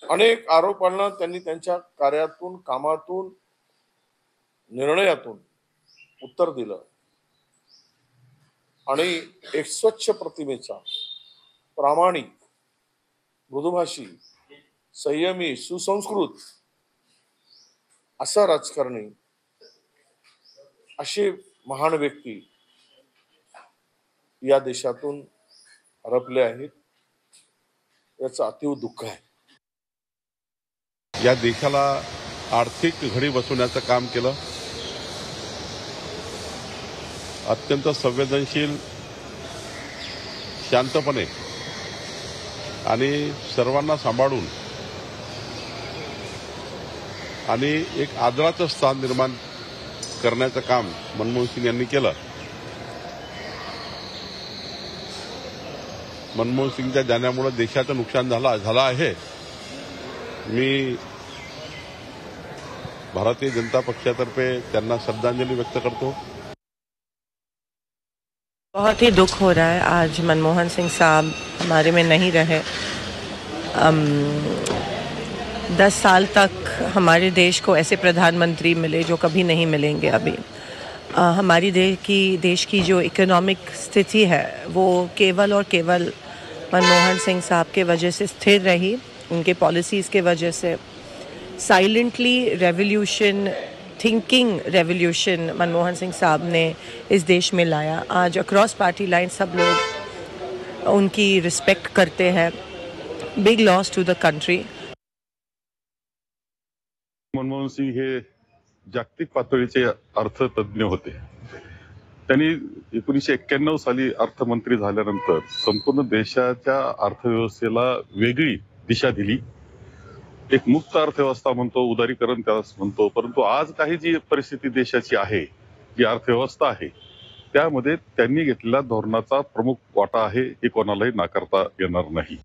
अनेक आरोपांना त्यांनी त्यांच्या कार्यातून, कामातून, निर्णयातून उत्तर दिलं आणि एक स्वच्छ प्रतिमेचा, प्रामाणिक, मृदुभाषी, संयमी, सुसंस्कृत असा राजकारणी, असे महान व्यक्ती या देशातून हरपले आहेत, याचं अतीव दुःख आहे. या देशाला आर्थिक घडी बसवण्याचं काम केलं. अत्यंत संवेदनशील, शांतपणे आणि सर्वांना सांभाळून आणि एक आदराचं स्थान निर्माण करण्याचं काम मनमोहन सिंग यांनी केलं. मनमोहन सिंगच्या जाण्यामुळे देशाचं नुकसान झालं आहे. मी भारतीय जनता पक्षातर्फे त्यांना श्रद्धांजलि व्यक्त करतो. बहुत ही दुख हो रहा है, आज मनमोहन सिंह साहब हमारे में नहीं रहे. 10 साल तक हमारे देश को ऐसे प्रधानमंत्री मिले जो कभी नहीं मिलेंगे अभी. हमारी देश की जो इकोनॉमिक स्थिति है वो केवल और केवल मनमोहन सिंह साहब के वजह से स्थिर रही. उनके पॉलिसीज़ के वजह से silently revolution, thinking revolution Manmohan Singh साहब ने इस देश में लाया. आज अक्रॉस पार्टी लाइन सब लोग उनकी रिस्पेक्ट करते हैं. Big loss to the country. Manmohan Singh हे जागतिक पातळीचे अर्थतज्ञ होते. त्यांनी 1991 साली अर्थमंत्री झाल्यानंतर संपूर्ण देशाच्या अर्थव्यवस्थेला वेगळी दिशा दिली. एक मुक्त अर्थव्यवस्था म्हणतो, उदारीकरण त्याला म्हणतो, परंतु आज काही जी परिस्थिती देशाची आहे, जी अर्थव्यवस्था आहे, त्यामध्ये त्यांनी घेतलेल्या धोरणाचा प्रमुख वाटा आहे, हे कोणालाही नाकारता येणार नाही.